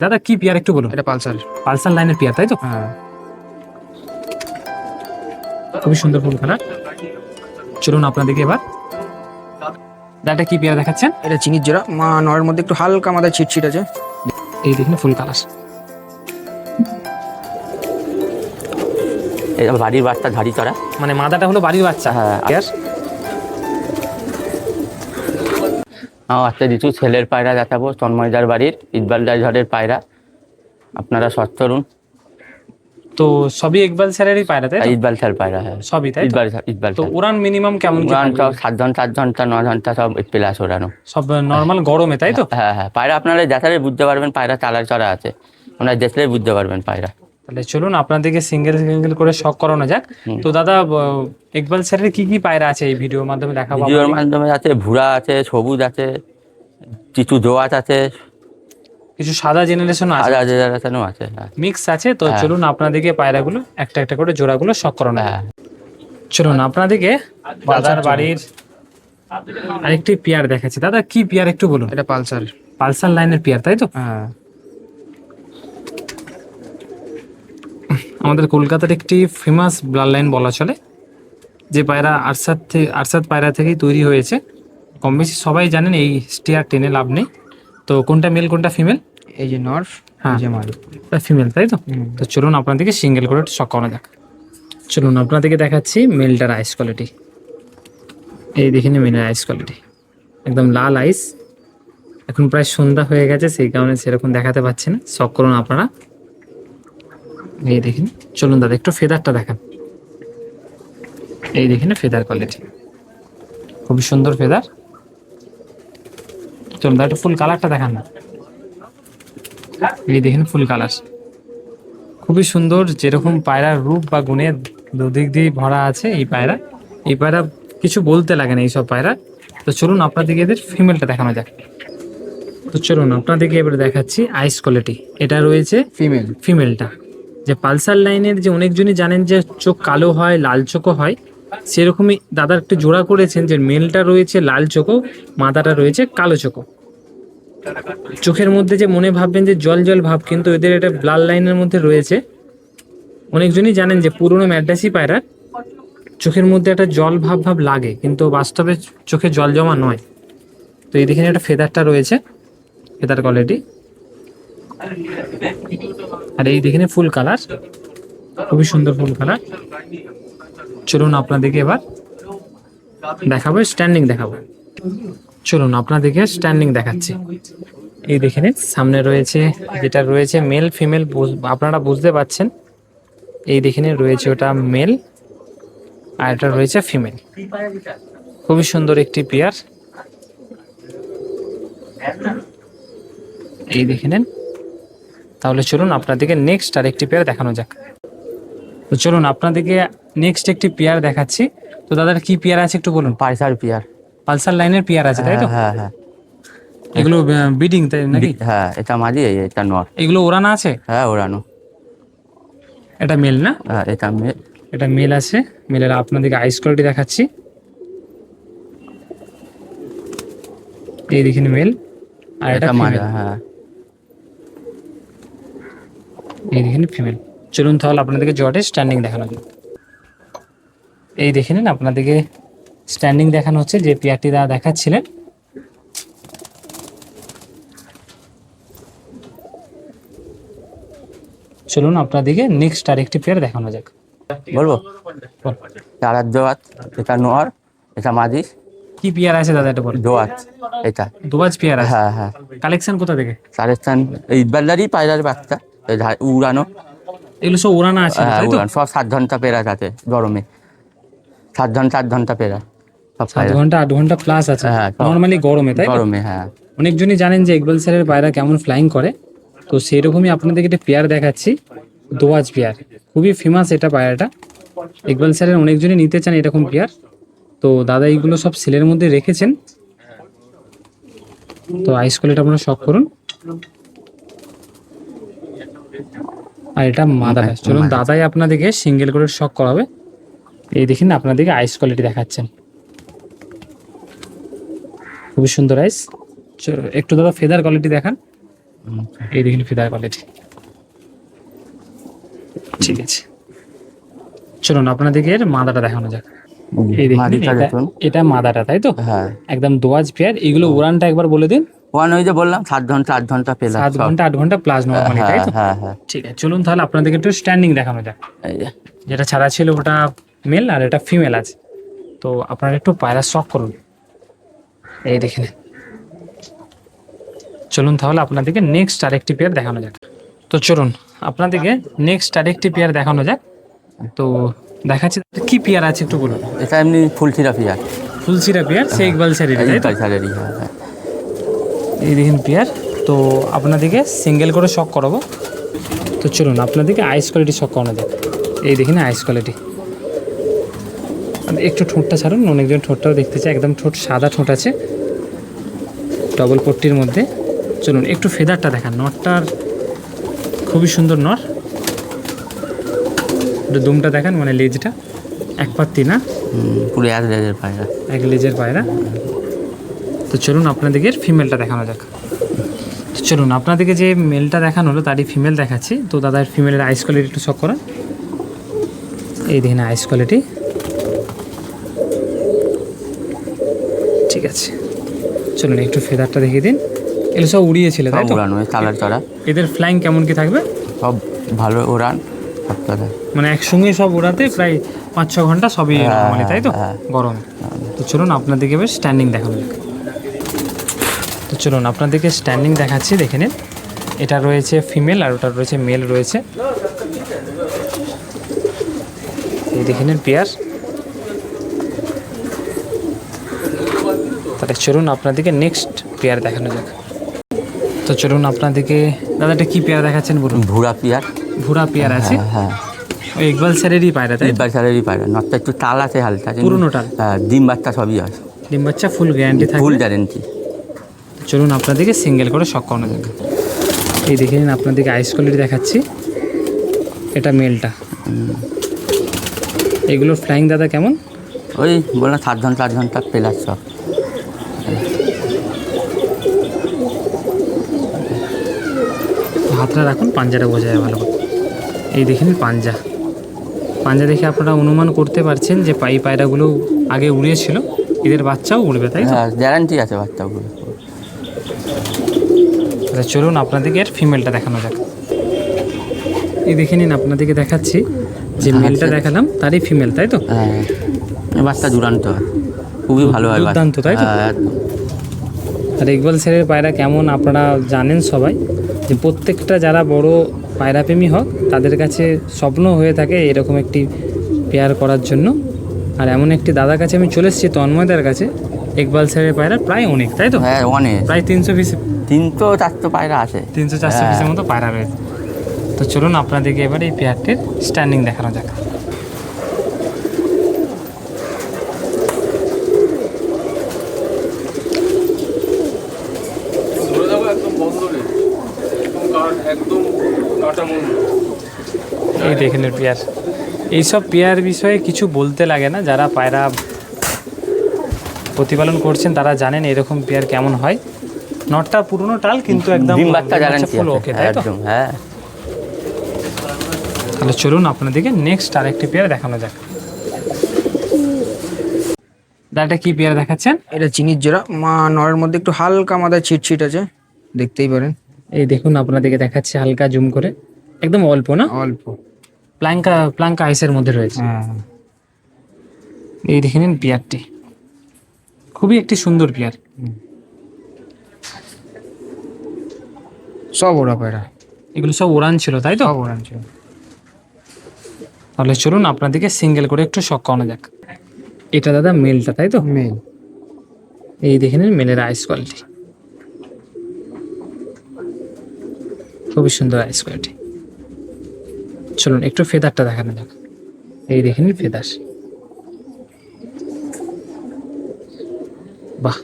দাদা কি পেয়ার একটু বলুন। এটা পালসার। পালসার লাইনের পেয়ার তাই তো? হ্যাঁ, খুবই সুন্দর ফুল কালার। চলুন আপনাদেরকে এবার দাদা কি পেয়ার দেখাচ্ছেন। এটা চিনির জোড়া নয়ের মধ্যে একটু হালকা মাথায় ছিটছিট আছে। এই দেখুন ফুল কালার। এটা বাড়ির বাচ্চা ঝাড়ি চড়া। মানে মাদাটা হলো বাড়ির বাচ্চা। হ্যাঁ। পেয়ার আচ্ছা কিছু ছেলের পায়রা দেখাবো, তন্ময়দার বাড়ির ইকবাল ঝড়ের পায়রা। আপনারা সৎ করুন। তো সবই ইকবাল স্যারেরই পায়রা তাই তো? ইকবাল স্যার পায়রা, হ্যাঁ সবই তাই তো? ইকবাল তো স্যার। উড়ান মিনিমাম কেমন কি উড়ান থাকবে? সব 7 ঘন্টা 9 ঘন্টা সব প্লাস ওড়ানো। সব নরমাল গরমে তাই তো? হ্যাঁ হ্যাঁ, পায়রা আপনারা দেখালে বুঝতে পারবেন পায়রা চালার চড়া আছে, ওনারা দেখলে বুঝতে পারবেন পায়রা। তাহলে চলুন আপনাদেরকে সিঙ্গেল সিঙ্গেল করে শখ করানো যাক। তো দাদা ইকবাল স্যারের কি কি পায়রা আছে এই ভিডিওর মাধ্যমে দেখাবো? ভিডিওর মাধ্যমে আছে ভুরা আছে, সবুজ আছে, কিছু জোয়াত আছে, কিছু সাদা জেনারেশন আছে, সাদা জেনারেশনও আছে। হ্যাঁ মিক্স আছে। তো হ্যাঁ। চলুন আপনাদেরকে পায়রাগুলো একটা একটা করে জোড়াগুলো শখ করানো যাক। হ্যাঁ চলুন আপনাদেরকে দাদার বাড়ির আরেকটি পেয়ার দেখাচ্ছি। দাদা কি পেয়ার একটু বলুন। এটা পালসার। পালসার লাইনের পেয়ার তাই তো? হ্যাঁ, আমাদের কলকাতার একটি ফেমাস ব্লাড লাইন বলা চলে, যে পায়রা আরসাদ পায়রা থেকেই তৈরি হয়েছে। কম বেশি সবাই জানেন, এই স্টিয়ার টেনে লাভ নেই। তো কোনটা মেল কোনটা ফিমেল? এই যে নর, হ্যাঁ। এই যে মাল। ফিমেল তাই তো? তো চলুন আপনাদেরকে সিঙ্গেল করে শখ করানো যাক। চলুন আপনাদেরকে দেখাচ্ছি মেলটার আইস কোয়ালিটি। এই দেখে নিন মেলের আইস কোয়ালিটি, একদম লাল আইস। এখন প্রায় সন্ধ্যা হয়ে গেছে, সেই কারণে সেরকম দেখাতে পাচ্ছি না। শখ করুন আপনারা। এই দেখেন। চলুন দাদা একটু ফেদারটা দেখান। এই দেখেন ফেদার কোয়ালিটি, খুবই সুন্দর ফেদার। চলুন দাদা একটু ফুল কালারটা দেখান না। এই দেখেন ফুল কালার, খুবই সুন্দর। যেরকম পায়রার রূপ বা গুণে দুদিক দিয়ে ভরা আছে এই পায়রা। এই পায়রা কিছু বলতে লাগে না এইসব পায়রা। তো চলুন আপনাদেরকে এদের ফিমেলটা দেখানো যাক। তো চলুন আপনাদেরকে এবারে দেখাচ্ছি আইস কোয়ালিটি। এটা রয়েছে ফিমেল। ফিমেলটা। যে পালসার লাইনের যে অনেকজনই জানেন যে চোখ কালো হয়, লাল চোখও হয়, সেরকমই দাদা একটু জোড়া করেছেন যে মেলটা রয়েছে লাল চোখও, মাদাটা রয়েছে কালো চোখও। চোখের মধ্যে যে মনে ভাববেন যে জল জল ভাব, কিন্তু এদের এটা ব্লাড লাইনের মধ্যে রয়েছে। অনেকজনই জানেন যে পুরনো ম্যাড্রাসি পায়রা চোখের মধ্যে একটা জল ভাব ভাব লাগে, কিন্তু বাস্তবে চোখে জল জমা নয়। তো এই দেখেন একটা ফেদারটা রয়েছে, ফেদার কোয়ালিটি। আর এই দেখেন ফুল কালার, খুবই সুন্দর ফুল কালার। চলুন আপনাদেরকে এবার দেখাবো স্ট্যান্ডিং দেখাবো। চলুন আপনাদেরকে স্ট্যান্ডিং দেখাচ্ছি। এই দেখে নিন সামনে রয়েছে, যেটা রয়েছে মেল ফিমেল আপনারা বুঝতে পারছেন। এই দেখে নিন রয়েছে ওটা মেল, আর এটা রয়েছে ফিমেল। খুবই সুন্দর একটি পেয়ার। এই দেখে নেন। তাহলে চলুন আপনাদেরকে নেক্সট আর একটি পেয়ার দেখানো যাক। তো চলুন আপনাদেরকে নেক্সট একটি পেয়ার দেখাচ্ছি। তো দাদার কি পেয়ার আছে একটু বলুন। পায়সার পিয়ার। পালসার লাইনের পেয়ার আছে তাই তো? হ্যাঁ হ্যাঁ এগুলো বিডিং তাই নাকি? হ্যাঁ, এটা মাঝি, এটা নর। এগুলো ওড়ানা আছে? হ্যাঁ ওড়ানো। এটা মেল না? হ্যাঁ এটা এটা মেল আছে। মেলের আপনাদেরকে আইস কোয়ালিটি দেখাচ্ছি। এই দেখেন মেল, আর এটা ফিমেল। হ্যাঁ এই দেখেন ফিমেল। চলুন তাহলে আপনাদেরকে জটে স্ট্যান্ডিং দেখানো যাক। এই দেখে নিন আপনাদেরকে স্ট্যান্ডিং দেখানো হচ্ছে, যে পেয়ারটি দাদা দেখাচ্ছিলেন। চলুন আপনাদেরকে নেক্সট আরেকটি পেয়ার দেখানো যাক। বলবো। বল। চারার জোয়াত, এটা নর, এটা মাঝি। কি পেয়ার আছে দাদা এটা বলুন। জোয়াত এটা। দুবাজ পেয়ার আছে। হ্যাঁ হ্যাঁ। কালেকশন কোথা থেকে? রাজস্থান, ইকবালদারই পায়রার বাচ্চা, উড়ানো। এগুলো সব ওড়ানা আছে হ্যাঁ তাই তো? উড়ানো, সব 7 ঘন্টা পেরা থাকে গরমে। 7 ঘন্টা পেরা সব 7 পায়রা। ঘন্টা 8 ঘন্টা প্লাস আছে হ্যাঁ, নর্মালি গরমে তাই তো? গরমে হ্যাঁ। অনেকজনই জানেন যে ইকবাল স্যারের পায়রা কেমন ফ্লাইং করে। তো সেই রকমই আপনাদেরকে একটা পেয়ার দেখাচ্ছি, দোয়াজ পেয়ার। খুবই ফেমাস এটা পায়রাটা। ইকবাল স্যারের অনেকজনই নিতে চান এরকম পেয়ার। তো দাদা এইগুলো সব সেলের মধ্যে রেখেছেন। তো আইস কোয়ালিটি আপনারা শখ করুন। আর এটা মাদাটা। চলুন দাদাই আপনাদেরকে সিঙ্গেল করে শখ করাবে। এই দেখেন আপনাদেরকে আইস কোয়ালিটি দেখাচ্ছেন, খুবই সুন্দর আইস। একটু দাদা ফেদার কোয়ালিটি দেখান। এই দেখুন ফিদার কোয়ালিটি। ঠিক আছে, চলুন আপনাদেরকে এর মাদাটা দেখানো যাক। এই দেখুন মাদিটা এটা- দেখুন। এটা মাদাটা, তাই তো? হ্যাঁ, একদম দোয়াজ পেয়ার। এগুলো উড়ানটা একবার বলে দিন। ওয়ান ওই যে বললাম 7 ঘন্টা 8 ঘন্টা পেলাম 7 ঘন্টা 8 ঘন্টা প্লাস নরমালি, তাই হ্যাঁ তো? হ্যাঁ হ্যাঁ। ঠিক আছে, চলুন তাহলে আপনাদেরকে একটু স্ট্যান্ডিং দেখানো যাক। এই যে যেটা ছাড়া ছিল ওটা মেল আর এটা ফিমেল আছে। তো আপনারা একটু পায়রা শখ করুন। এই দেখে নিন। চলুন তাহলে আপনাদেরকে নেক্সট আরেকটি পেয়ার দেখানো যাক। তো চলুন আপনাদেরকে নেক্সট আরেকটি পেয়ার দেখানো যাক। তো দেখাচ্ছি কি পেয়ার আছে একটু বলুন। এটা এমনি ফুল থেরাপি আর ফুলসিরা পেয়ার, সে ইকবাল স্যারের, তাই তো? কালচারেরই। হ্যাঁ হ্যাঁ। এই দেখুন পেয়ার। তো আপনাদেরকে সিঙ্গেল করে শখ করাবো। তো চলুন আপনাদেরকে আইস কোয়ালিটি শখ করানো যাক। এই দেখুন আইস কোয়ালিটি। একটু ঠোঁটটা ছাড়ুন, অনেকজন ঠোঁটটাও দেখতে চায়। একদম ঠোঁট সাদা ঠোঁট আছে, ডবল পট্টির মধ্যে। চলুন একটু ফেদারটা দেখান। নটটার খুবই সুন্দর নর। একটু দুমটা দেখান, মানে লেজটা এক পাত্তি না, পুরো এক লেজের পায়রা। এক লেজের পায়রা। তো চলুন আপনাদেরকে ফিমেলটা দেখানো যাক। তো চলুন আপনাদেরকে যে মেলটা দেখানো হলো তারই ফিমেল দেখাচ্ছি। তো দাদার ফিমেলের আইস কোয়ালিটি একটু শখ করান। এই দেখুন আইস কোয়ালিটি। ঠিক আছে, চলুন একটু ফেদারটা দেখিয়ে দিন। এগুলো সব উড়িয়েছিল, তাই সব তো? উড়ানো চালার চড়া এদের ফ্লাইং কেমন কি থাকবে? সব ভালো উড়ান সপ্তাহে। মানে একসঙ্গে সব ওড়াতে প্রায় 5-6 ঘন্টা সবই হ্যাঁ, নর্মালি, তাই তো? হ্যাঁ। গরম। তো চলুন আপনাদেরকে এবার স্ট্যান্ডিং দেখানো যাক। তো চলুন আপনাদেরকে স্ট্যান্ডিং দেখাচ্ছি, দেখে নিন। এটা রয়েছে ফিমেল আর ওটা রয়েছে মেল রয়েছে। এই দেখে নিন পেয়ার। তাহলে চলুন আপনাদেরকে নেক্সট পেয়ার দেখানো যাক। তো চলুন আপনাদেরকে দাদা এটা কি পেয়ার দেখাচ্ছেন বলুন। ভুরা পিয়ার। ভুরা পেয়ার আছে, হ্যাঁ, ওই ইকবাল স্যারেরই পায়রা, তাই তো? কালচারেরই পায়রা। নটটা একটু টাল আছে হালকা, কিন্তু পুরনো টাল। হ্যাঁ, ডিম বাচ্চা সবই আছে, ডিম বাচ্চা ফুল গ্যারান্টি ফুল থাকবে। গ্যারেন্টি। চলুন আপনাদেরকে সিঙ্গেল করে শখ করানো যাক। এই দেখে নিন আপনাদেরকে আইস কোয়ালিটি দেখাচ্ছি। এটা মেলটা। এগুলোর ফ্লাইং দাদা কেমন? ওই বললাম 7 ঘন্টা 8 ঘন্টা পেলার সব। হাতটা রাখুন, পাঞ্জাটা বোঝা যায় ভালো করে। এই দেখে নিন পাঞ্জা। পাঞ্জা দেখে আপনারা অনুমান করতে পারছেন যে পায়রাগুলো আগে উড়িয়েছিল, এদের বাচ্চাও উড়বে, তাই তো? হ্যাঁ, গ্যারান্টি আছে বাচ্চাগুলো। আচ্ছা চলুন আপনাদেরকে এর ফিমেলটা দেখানো যাক। এই দেখে নিন আপনাদেরকে দেখাচ্ছি যে মেলটা দেখালাম তারই ফিমেল, তাই তো? হ্যাঁ, এই বাচ্চা দুরান্ত হয়, খুবই ভালো হয় বাচ্চা। দুর্দান্ত, তাই তো? হ্যাঁ, একদম। আর ইকবাল স্যারের পায়রা কেমন আপনারা জানেন সবাই, যে প্রত্যেকটা যারা বড় পায়রাপ্রেমী হোক তাদের কাছে স্বপ্ন হয়ে থাকে এরকম একটি পেয়ার করার জন্য। আর এমন একটি দাদার কাছে আমি চলে এসেছি, তন্ময়দার কাছে। ইকবাল স্যারের পায়রা প্রায় অনেক, তাই তো? হ্যাঁ, অনেক প্রায় 300 পিস, 300-400 পায়রা আছে। 300-400 পিসের মতো পায়রা রয়েছে। তো চলুন আপনাদেরকে এবার এই পেয়ারটির স্ট্যান্ডিং দেখানো যাক। এই দেখেন এর পেয়ার। এইসব পেয়ার বিষয়ে কিছু বলতে লাগে না, যারা পায়রা প্রতিপালন করছেন তারা জানেন এরকম পেয়ার কেমন হয়। নটটা পুরনো টাল, কিন্তু একদম ডিম বাচ্চা গ্যারান্টি ফুল আছে, ওকে, তাই তো? একদম। হ্যাঁ, তাহলে চলুন আপনাদেরকে নেক্সট আরেকটি পেয়ার দেখানো যাক। দাদা কি পেয়ার দেখাচ্ছেন? এটা চিনির জোড়া। মা নরের মধ্যে একটু হালকা মাথায় ছিটছিট আছে, দেখতেই পারেন। এই দেখুন আপনাদেরকে দেখাচ্ছি হালকা জুম করে, একদম অল্প না, অল্প। প্লাঙ্কা আইসের মধ্যে রয়েছে। হ্যাঁ, এই দেখে নিন পেয়ারটি, খুবই একটি সুন্দর পেয়ার। সব ওরা পায়রা, এগুলো সব ওড়ান ছিল, তাই তো? সব ওরা ছিল। তাহলে চলুন আপনাদেরকে সিঙ্গেল করে একটু শখ করানো যাক। এটা দাদা মেলটা, তাই তো? মেল। এই দেখে নিন মেলের আইস কোয়ালিটি, খুবই সুন্দর আইস কোয়ালিটি। চলুন একটু ফেদারটা দেখানো যাক। এই দেখে নিন ফেদার, বাহ।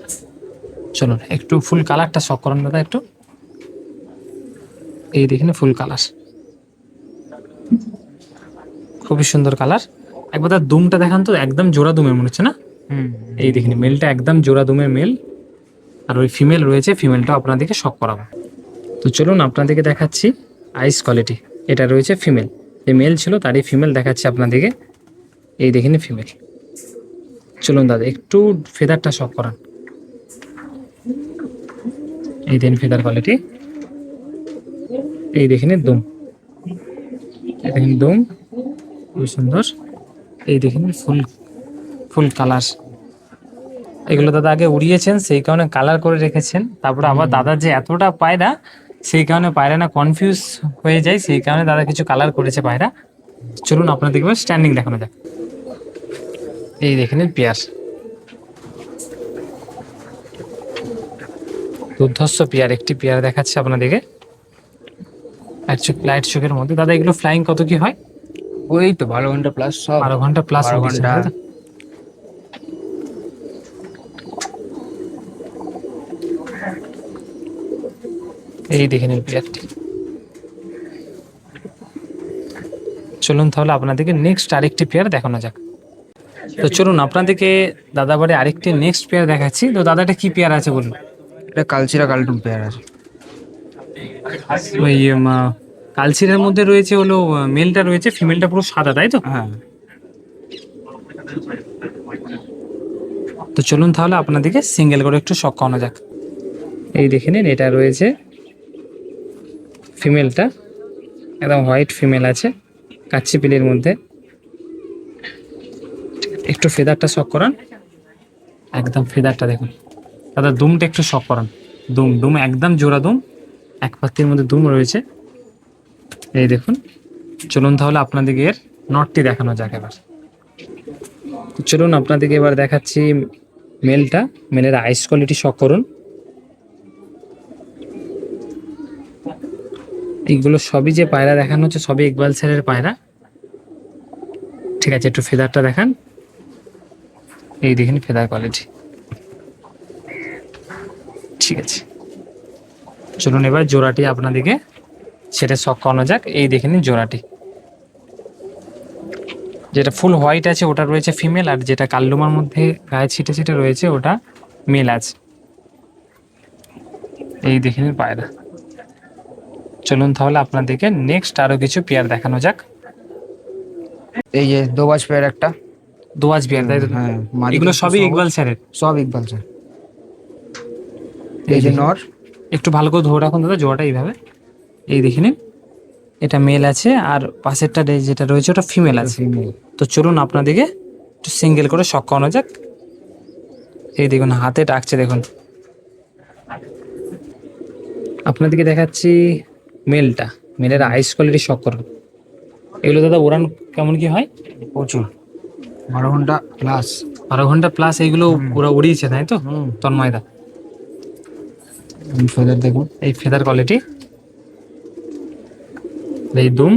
চলুন একটু ফুল কালারটা শখ করান দাদা একটু। এই দেখে নিন ফুল কালার, খুবই সুন্দর কালার। একবার তার দুমটা দেখান তো, একদম জোড়া দুমের মনে হচ্ছে না? এই দেখে নিন মেলটা একদম জোড়া দুমের মেল, আর ওই ফিমেল রয়েছে, ফিমেলটা আপনাদেরকে শখ করাবো। তো তো চলুন আপনাদেরকে দেখাচ্ছি আইস কোয়ালিটি। এটা রয়েছে ফিমেল, যে মেল ছিল তারই ফিমেল দেখাচ্ছি আপনাদেরকে। এই দেখেন ফিমেল। চলুন দাদা একটু ফেদারটা শক করান। এই দেখেন ফেদার কোয়ালিটি, এই দেখেন দুম, এই দেখেন দুম খুব সুন্দর। এই দেখেন ফুল ফুল কালার। এগুলো দাদা আগে উড়িয়েছেন, সেই কারণে কালার করে রেখেছেন। তারপরে আবার দাদার যে এতটা পায়রা, সেই কারণে পায়রা না কনফিউজ হয়ে যায়, সেই কারণে দাদা কিছু কালার করেছে পায়রা। চলুন আপনাদেরকে স্ট্যান্ডিং দেখানো যাক। এই দেখেন পেয়ার, দুর্ধর্ষ পেয়ার। একটি পেয়ার দেখাচ্ছে আপনাদেরকে লাইট চোখের মধ্যে। দাদা এগুলো ফ্লাইং কত কি হয়? ওই তো 12 ঘন্টা প্লাস, সব 12 ঘন্টা প্লাস 12 ঘন্টা। এই দেখে নিন পেয়ারটি। চলুন তাহলে আপনাদেরকে নেক্সট আরেকটি পেয়ার দেখানো যাক। তো চলুন আপনাদেরকে দাদা বাড়ি আরেকটি নেক্সট পেয়ার দেখাচ্ছি। তো দাদা এটা কি পেয়ার আছে বলুন? এটা কালচিরা কালটুম পেয়ার আছে। ওই কালচিরের মধ্যে রয়েছে হলো মেলটা রয়েছে, ফিমেলটা পুরো সাদা, তাই তো? হ্যাঁ, তো চলুন তাহলে আপনাদেরকে সিঙ্গেল করে একটু শক করানো যাক। এই দেখে নিন, এটা রয়েছে ফিমেলটা, একদম হোয়াইট ফিমেল আছে কাচ্চি পিলের মধ্যে। একটু ফেদারটা শক করান, একদম ফেদারটা দেখুন দাদা। দুমটা একটু শক করান, দুম দুম একদম জোড়া দুম, এক পাত্তির মধ্যে দুম রয়েছে। এই দেখুন। চলুন তাহলে আপনাদেরকে এর নটটি দেখানো যাক এবার। তো চলুন আপনাদেরকে এবার দেখাচ্ছি মেলটা। মেলের আইস কোয়ালিটি শক করুন। এইগুলো সবই যে পায়রা দেখানো হচ্ছে সবই ইকবাল স্যারের পায়রা। ঠিক আছে, একটু ফেদারটা দেখান। এই দেখেন ফেদার কোয়ালিটি। ঠিক আছে, চলুন এবার জোড়াটি আপনাদেরকে সেটা শক করানো যাক। এই দেখে নিন জোড়াটি, যেটা ফুল হোয়াইট আছে ওটা রয়েছে ফিমেল, আর যেটা কাল্লুমার মধ্যে গায়ে ছিটে ছিটে রয়েছে ওটা মেল আছে। এই দেখে নিন পায়রা। চলুন তাহলে আপনাদেরকে নেক্সট আরো কিছু পেয়ার দেখানো যাক। এই যে দোবাজ পেয়ার একটা। দোয়াজ পেয়ার, তাই তো? হ্যাঁ, মাদি এগুলো কিন্তু সবই সব- ইকবাল স্যারের। সব ইকবাল স্যার। এই যে নর। একটু ভালো করে ধরে রাখুন দাদা জোড়াটা এইভাবে। এই দেখে নিন, এটা মেল আছে আর পাশেরটা যেটা রয়েছে ওটা ফিমেল আছে। ফিমেল। তো চলুন আপনাদেরকে একটু সিঙ্গেল করে শক করানো যাক। এই দেখুন হাতে ডাকছে দেখুন। আপনাদেরকে দেখাচ্ছি মেলটা, মেলের আইস কোয়ালিটি শক করুন। এগুলো দাদা ওড়ান কেমন কি হয়? প্রচুর, 12 ঘন্টা প্লাস। 12 ঘন্টা প্লাস এইগুলো ওরা উড়িয়েছে, তাই তো তন্ময়দা? ফেদার দেখুন। এই ফেদার কোয়ালিটি, এই দুম।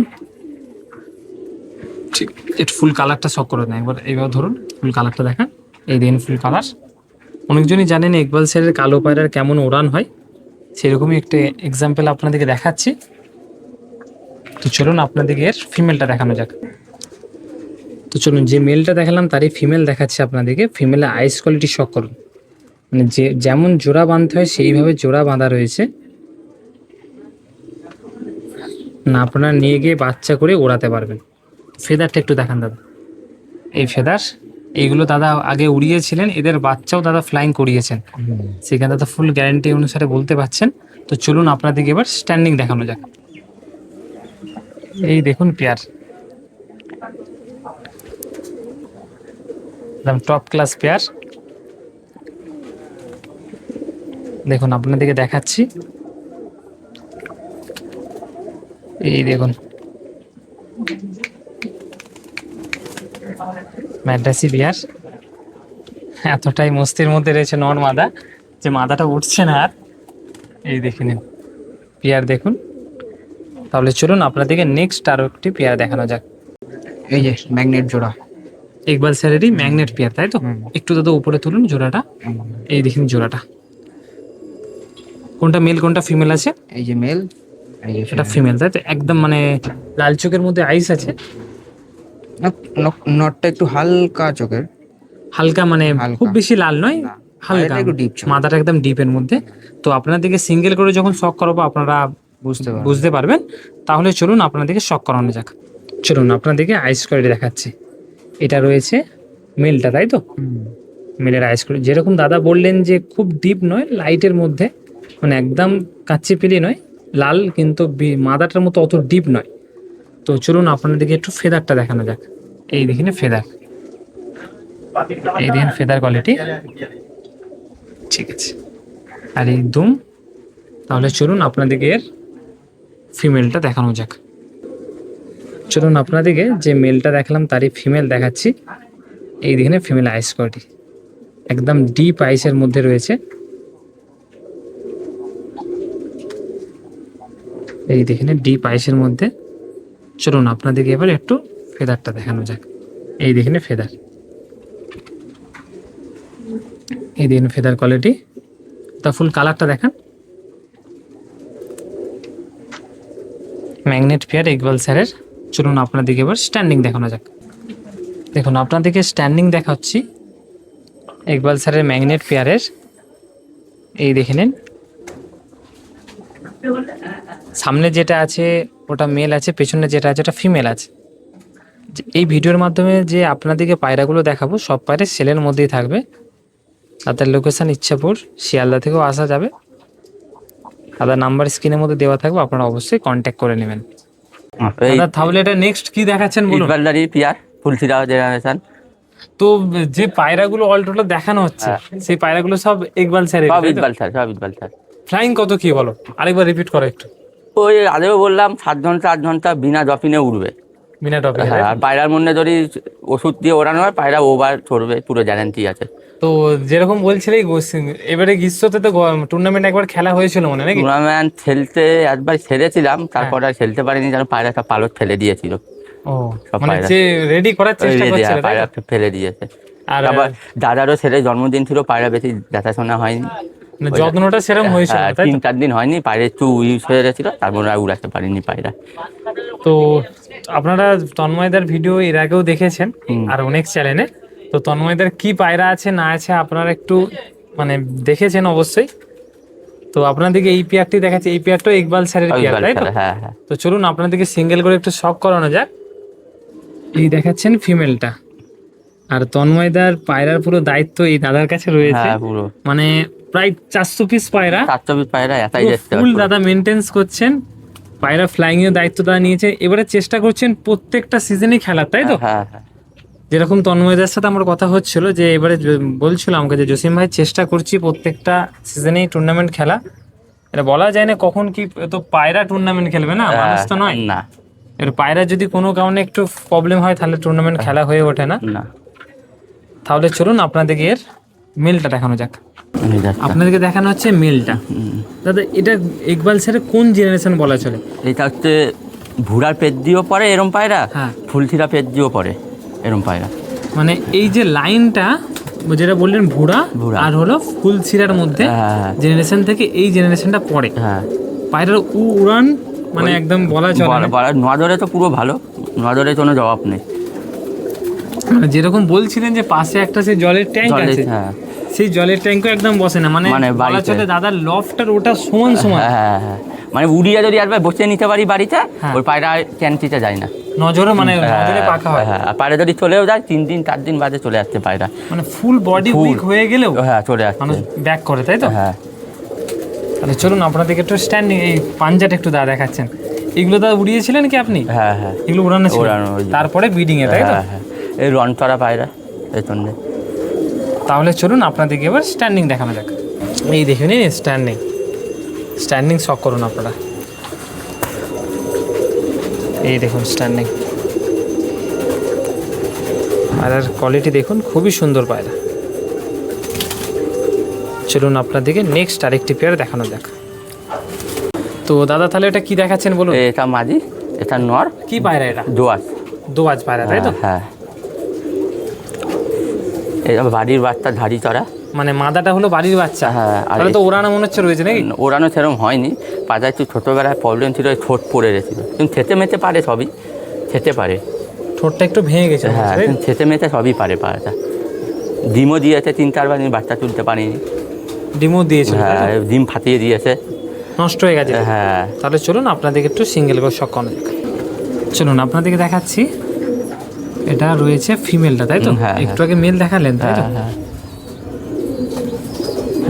ঠিক, একটু ফুল কালারটা শক করে দেন একবার। এইবার ধরুন ফুল কালারটা দেখান। এই দেখুন ফুল কালার। অনেকজনই জানেন ইকবাল স্যারের কালো পায়রার কেমন উড়ান হয়, সেরকমই একটা এক্সাম্পল আপনাদেরকে দেখাচ্ছি। তো চলুন আপনাদেরকে এর ফিমেলটা দেখানো যাক। তো চলুন যে মেলটা দেখালাম তারই ফিমেল দেখাচ্ছি আপনাদেরকে। ফিমেলের আইস কোয়ালিটি শক করুন, মানে যে যেমন জোড়া বাঁধতে হয় সেইভাবে জোড়া বাঁধা রয়েছে। না আপনারা নিয়ে গিয়ে বাচ্চা করে ওড়াতে পারবেন। ফেদারটা একটু দেখান দাদা। এই ফেদার, এইগুলো দাদা আগে উড়িয়েছিলেন, এদের বাচ্চাও দাদা ফ্লাইং করিয়েছেন, সেখানে দাদা ফুল গ্যারান্টি অনুসারে বলতে পারছেন। তো চলুন আপনাদেরকে এবার স্ট্যান্ডিং দেখানো যাক। এই দেখুন পেয়ার, একদম টপ ক্লাস পেয়ার। দেখুন আপনাদেরকে দেখাচ্ছি। এই দেখুন ম্যাড্রাসি বিয়ার, এতটাই মস্তির মধ্যে রয়েছে নর মাদা যে মাদাটা উঠছে না আর। এই দেখে নিন পেয়ার দেখুন। তাহলে চলুন আপনাদেরকে নেক্সট আরো একটি পেয়ার দেখানো যাক। এই যে ম্যাগনেট জোড়া। ইকবাল স্যারেরই ম্যাগনেট পেয়ার, তাই তো? একটু দাদা উপরে তুলুন জোড়াটা। এই দেখুন জোড়াটা, কোনটা মেল কোনটা ফিমেল আছে? এই যে মেল, এই যে এটা ফিমেল, তাই তো? একদম মানে লাল চোখের মধ্যে আইস আছে, নটটা একটু হালকা চোখের। হালকা মানে হালকা। খুব বেশি লাল নয়, না। হালকা মাথাটা একটু ডিপ ছিল। মাথাটা একদম ডিপের মধ্যে। তো আপনাদেরকে সিঙ্গেল করে যখন শক করাবো আপনারা বুঝতে পারবেন। তাহলে চলুন আপনাদেরকে শক করানো যাক। চলুন আপনাদেরকে আইস কোয়ালিটি দেখাচ্ছি। এটা রয়েছে মেলটা, তাই তো? মেলের আইস কোয়ালিটি যেরকম দাদা বললেন যে খুব ডিপ নয়, লাইটের মধ্যে, মানে একদম কাচ্চি পিলি নয়, লাল কিন্তু মাদাটার মতো অত ডিপ নয়। তো চলুন আপনাদেরকে একটু ফেদারটা দেখানো যাক। এই দেখুন ফেদার, এই দেখুন ফেদার কোয়ালিটি, ঠিক আছে। আর এই দুম। তাহলে চলুন আপনাদেরকে এর ফিমেলটা দেখানো যাক। চলুন আপনাদেরকে যে মেলটা দেখালাম তারই ফিমেল দেখাচ্ছি। এই দেখুন ফিমেল আইস কোয়ালিটি একদম ডিপ আইসের মধ্যে রয়েছে। এই দেখুন ডিপ আইসের মধ্যে। চলুন আপনাদেরকে এবার একটু ফেদারটা দেখানো যাক। এই দেখুন ফেদার, এই দেখুন ফেদার কোয়ালিটি। তা ফুল কালারটা দেখান। ম্যাগনেট পেয়ার ইকবাল স্যারের। চলুন আপনাদেরকে এবার স্ট্যান্ডিং দেখানো যাক। দেখুন আপনাদেরকে স্ট্যান্ডিং দেখাচ্ছি ইকবাল স্যারের ম্যাগনেট পেয়ারের। এই দেখে নিন, সামনে যেটা আছে ওটা মেল আছে, পেছনে যেটা আছে ওটা ফিমেল আছে। এই ভিডিওর মাধ্যমে যে আপনাদেরকে পায়রাগুলো দেখাবো সব পায়রা সেলের মধ্যেই থাকবে। তাদের লোকেশান ইচ্ছাপুর, শিয়ালদা থেকেও আসা যাবে। তাদের নাম্বার স্ক্রিনের মধ্যে দেওয়া থাকবে, আপনারা অবশ্যই কন্ট্যাক্ট করে নেবেন। দাদা তাহলে এটা নেক্সট কি দেখাচ্ছেন বলুন? ইকবালদারি পিয়ার ফুলছিরা জেনারেশন। তো যে পায়রাগুলো অল টোটাল দেখানো হচ্ছে সেই পায়রাগুলো সব ইকবাল স্যারের, সব ইকবাল স্যার, সব ইকবাল স্যার। ফ্লাইং কত কি বলো, আরেকবার রিপিট করো একটু। ওই আগেও বললাম 7 ঘন্টা 8 ঘন্টা বিনা জপিনে উড়বে। বিনা টপে। হ্যাঁ, আর পায়রার মধ্যে যদি ওষুধ দিয়ে ওড়ানো হয় পায়রা ওভার চড়বে, পুরো গ্যারান্টি আছে। তো যেরকম বলছিলে এবারে গ্রীষ্মতে তো টুর্নামেন্ট একবার খেলা হয়েছিল মনে নাকি? টুর্নামেন্ট খেলতে একবার ছেড়েছিলাম, তারপর আর খেলতে পারিনি, যেন পায়রাটা পালক ফেলে দিয়েছিল। ও সব মানে পায়রা। যে রেডি করার চেষ্টা ওই করছিল, তাই পায়রা তো? ফেলে দিয়েছে। আর আবার দাদারও ছেলে জন্মদিন ছিল, পায়রা বেশি দেখাশোনা হয়নি। মানে যত্নটা সেরকম হয়েছিল, হ্যাঁ, তাই তো? 3-4 দিন হয়নি, পায়রা একটু ইউজ হয়ে গেছিল, তারপর আর উড়াতে পারিনি পায়রা। তো আপনারা তন্ময়দার ভিডিও এর আগেও দেখেছেন আর অনেক চ্যানেলে। তো তন্ময়দার কি পায়রা আছে না আছে আপনারা একটু মানে দেখেছেন অবশ্যই। তো আপনাদেরকে এই পেয়ারটি দেখাচ্ছে, এই পেয়ারটাও ইকবাল স্যারের পেয়ার, ইকবাল তাই তো? স্যার, হ্যাঁ হ্যাঁ। তো চলুন আপনাদেরকে সিঙ্গেল করে একটু শক করানো যাক। এই দেখাচ্ছেন ফিমেলটা। আর তন্ময়দার পায়রার পুরো দায়িত্ব এই দাদার কাছে রয়েছে। হ্যাঁ, পুরো মানে প্রায় 400 পিস পায়রা 4 পায়রা একাই দেখতে ফুল দাদা মেনটেন্স করছেন। পায়রা ফ্লাইং এর দায়িত্ব দাদা নিয়েছে। এবারে চেষ্টা করছেন প্রত্যেকটা সিজনে খেলার, তাই তো? হ্যাঁ হ্যাঁ। যেরকম তন্ময়দার সাথে আমার কথা হচ্ছিল যে এবারে বলছিল আমাকে যে জসিম ভাই চেষ্টা করছি প্রত্যেকটা সিজনেই টুর্নামেন্ট খেলা। এটা বলা যায় না কখন কি, তো পায়রা টুর্নামেন্ট খেলবে না, মানুষ তো নয়। না এর পায়রা যদি কোনো কারণে একটু প্রবলেম হয় তাহলে টুর্নামেন্ট খেলা হয়ে ওঠে না। না। তাহলে চলুন আপনাদেরকে এর মেলটা দেখানো যাক। এই দেখো। আপনাদেরকে দেখানো হচ্ছে মেলটা। দাদা এটা ইকবাল স্যারের কোন জেনারেশন বলা চলে? এটা হচ্ছে ভুরার পেট দিয়েও পড়ে এরম পায়রা, হ্যাঁ। ফুলছিরা পেট দিয়েও পড়ে এরম পায়রা। মানে এই যে লাইনটা যেটা বললেন ভুড়া ভুরা। আর হলো ফুল ছিঁড়ার মধ্যে হ্যাঁ। জেনারেশন থেকে এই জেনারেশনটা পড়ে। হ্যাঁ, পায়রার উড়ান মানে একদম বলা চলে না। নজরে তো পুরো ভালো, নজরে কোনো জবাব নেই। মানে যেরকম বলছিলেন যে পাশে একটা সেই জলের ট্যাঙ্ক আছে, হ্যাঁ সেই জলের ট্যাঙ্কও একদম বসে না, মানে মানে বলা বাড়িতে। চলে দাদার লফটার ওটা সমান সমান। হ্যাঁ হ্যাঁ, মানে উড়িয়ে যদি একবার বসে নিতে পারি বাড়িতে, হ্যাঁ। ওই পায়রা ক্যান্টিতে যায় না। নজরে মানে নজরে পাকা হয়। হ্যাঁ, আর পায়রা যদি চলেও যায় 3 দিন 4 দিন বাদে চলে আসছে পায়রা। মানে ফুল বডি Full। উইক হয়ে গেলেও হ্যাঁ, চলে মানুষ আসছে। ব্যাক করে, তাই তো? হ্যাঁ। তাহলে চলুন আপনাদেরকে একটু স্ট্যান্ডিং এই পাঞ্জাটা একটু দাদা দেখাচ্ছেন। এগুলো দাদা উড়িয়েছিলেন কি আপনি? হ্যাঁ হ্যাঁ, এগুলো উড়ানো ছিল ওড়ানো, ওই যে। তারপরে ব্রিডিং এ, তাই তো? হ্যাঁ হ্যাঁ, এই রনচড়া পায়রা পেছনে। তাহলে চলুন আপনাদেরকে এবার স্ট্যান্ডিং দেখানো যাক। এই দেখে নিন স্ট্যান্ডিং, স্ট্যান্ডিং শক করুন আপনারা। এই দেখুন স্ট্যান্ডিং পায়রার কোয়ালিটি দেখুন, খুবই সুন্দর পায়রা। চলুন আপনাদেরকে নেক্সট আরেকটি পেয়ার দেখানো যাক। তো দাদা তাহলে এটা কি দেখাচ্ছেন বলুন? এটা মাঝি, এটা নর। কি পায়রা এটা? দোয়াশ। দোয়াজ পায়রা, তাই তো? হ্যাঁ, এটা বাড়ির বাচ্চা ধাড়ি চড়া। মানে মাদাটা হলো বাড়ির বাচ্চা। হ্যাঁ, আর তাহলে তো ওড়ানো মনে হচ্ছে রয়েছে নাকি? ওড়ানো সেরকম হয়নি, পায়রা একটু ছোটোবেলায় প্রবলেম ছিল, ঠোঁট পড়ে গেছিলো। কিন্তু খেতে মেতে পারে সবই, খেতে পারে। ঠোঁটটা একটু ভেঙে গেছে, হ্যাঁ, তাই তো? খেতে মেতে সবই পারে পায়রাটা। ডিমও দিয়েছে 3-4 বার, বাচ্চা তুলতে পারিনি। ডিমও দিয়েছে, হ্যাঁ, ডিম ফাটিয়ে দিয়েছে। নষ্ট হয়ে গেছে। হ্যাঁ, তাহলে চলুন আপনাদেরকে একটু সিঙ্গেল করে শখ করানো যাক। চলুন আপনাদেরকে দেখাচ্ছি, এটা রয়েছে ফিমেলটা, তাই তো? হ্যাঁ, একটু আগে মেল দেখালেন, তাই তো? হ্যাঁ।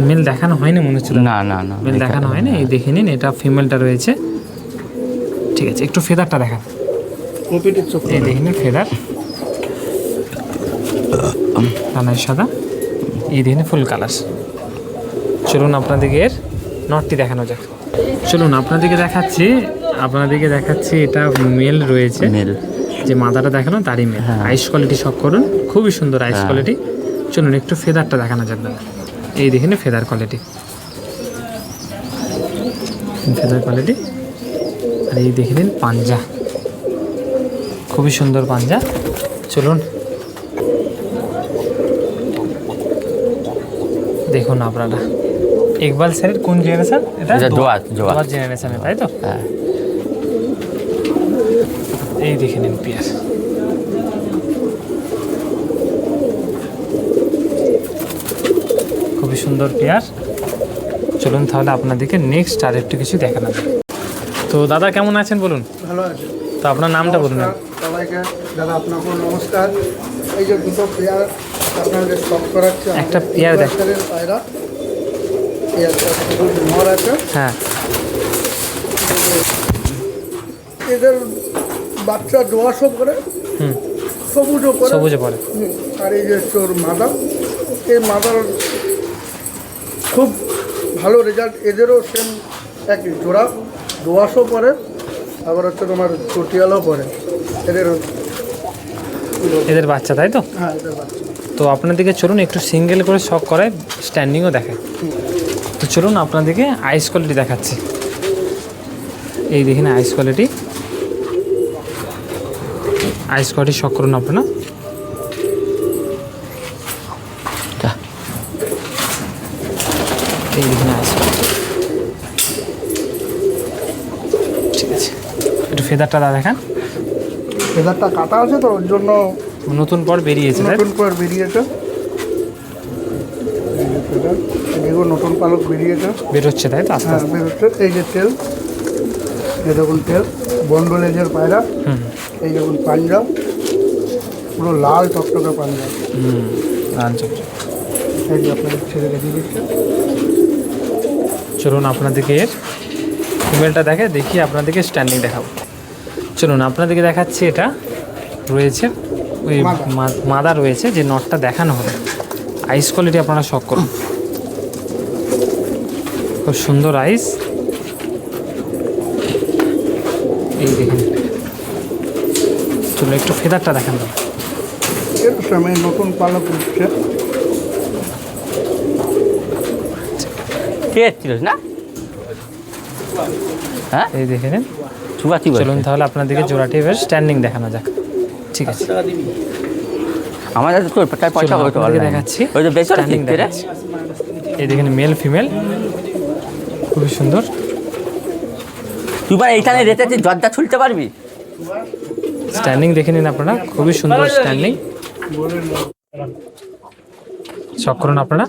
মেল দেখানো হয়নি মনে হচ্ছিল। না না না, মেল দেখানো হয়নি, এই দেখে নিন, এটা ফিমেলটা রয়েছে। ঠিক আছে, একটু ফেদারটা দেখান। এই দেখে নিন ফেদার, ডানায় সাদা, এই দেখে নিন ফুল কালার। চলুন আপনাদেরকে এর নটটি দেখানো যাক। চলুন আপনাদেরকে দেখাচ্ছি, এটা মেল রয়েছে। মেল। যে মাদাটা দেখানো তারই মেল। আইস কোয়ালিটি শখ করুন, খুবই সুন্দর আইস কোয়ালিটি। চলুন একটু ফেদারটা দেখানো যাক দাদা। এই দেখেন ফেদার কোয়ালিটি, আর এই দেখে নিন পাঞ্জা, খুবই সুন্দর পাঞ্জা। চলুন দেখুন আপনারা, ইকবাল স্যারের কোন জেনারেশন? এটা দোয়াত জেনারেশনে, তাই তো? হ্যাঁ। এই দেখে নিন পিয়ার, খুবই সুন্দর পেয়ার। চলুন তাহলে আপনাদেরকে নেক্সট আর একটু কিছু দেখানো যাবে। তো দাদা কেমন আছেন বলুন? ভালো আছে। তো আপনার নামটা বলুন। সবাইকে দাদা আপনাকে নমস্কার। এই যে দুটো পেয়ার আপনাদের স্টক করাচ্ছে, একটা পেয়ার দেখ। পায়রা এই একটা নর আছে। হ্যাঁ, এদের বাচ্চা দোয়াশো করে, সবুজও করে, সবুজে পড়ে। আর এই যে তোর মাদা, এই মাদার খুব ভালো রেজাল্ট। এদেরও সেম একই জোড়া, দোয়াশো পরে, আবার হচ্ছে তোমার চটিয়ালও পরে। এদের বাচ্চা, তাই তো? হ্যাঁ, এদের বাচ্চা। তো আপনাদেরকে চলুন একটু সিঙ্গেল করে শখ করায়, স্ট্যান্ডিংও দেখায়। তো চলুন আপনাদেরকে আইস কোয়ালিটি দেখাচ্ছি। এই দেখেন আইস কোয়ালিটি শখ করুন আপনারা। এই দেখেন আইস কোয়ালিটি। ঠিক আছে, একটু ফেদারটা দেখান। ফেদারটা কাটা আছে তো, ওর জন্য নতুন পর বেরিয়েছে, তাই? নতুন পর বেরিয়েছে। এগুলো নতুন পালক বেরিয়েছে, বেরোচ্ছে, তাই তো? আস্তে হ্যাঁ আস্তে বেরোচ্ছে। এই যে তেল, এই দেখুন তেল, বন্ডলেজের পায়রা। এই দেখুন পাঞ্জাব, পুরো লাল টকটকে পাঞ্জাব। আচ্ছা, এই যে আপনাদের ছেড়ে রেখে দিচ্ছে। চলুন আপনাদেরকে এর ফিমেলটা দেখি আপনাদেরকে স্ট্যান্ডিং দেখাবো। চলুন আপনাদেরকে দেখাচ্ছি, এটা রয়েছে ওই মাদা রয়েছে, যে নটটা দেখানো হবে। আইস কোয়ালিটি আপনারা শখ করুন, খুব সুন্দর আইস। এই দেখেন, চলুন একটু ফেদারটা দেখান দাদা। এর সময় নতুন পালক উঠছে। কে ছিল না? হ্যাঁ, এই দেখে নিন। চলুন তাহলে আপনাদেরকে জোড়াটি এবার স্ট্যান্ডিং দেখানো যাক। ঠিক আছে, আমাদের তো প্রায় পয়সা চলুন হতো আপনাদেরকে দেখাচ্ছি, ওই যে বেচারা স্ট্যান্ডিং শিখতে রে। দেখাচ্ছি। এই দেখেন মেল ফিমেল, খুবই সুন্দর। তুই বা এইখানে রেতেতে জর্দা ছুলতে পারবি? স্ট্যান্ডিং দেখে নিন আপনারা, খুবই সুন্দর স্ট্যান্ডিং। শখ করুন আপনারা।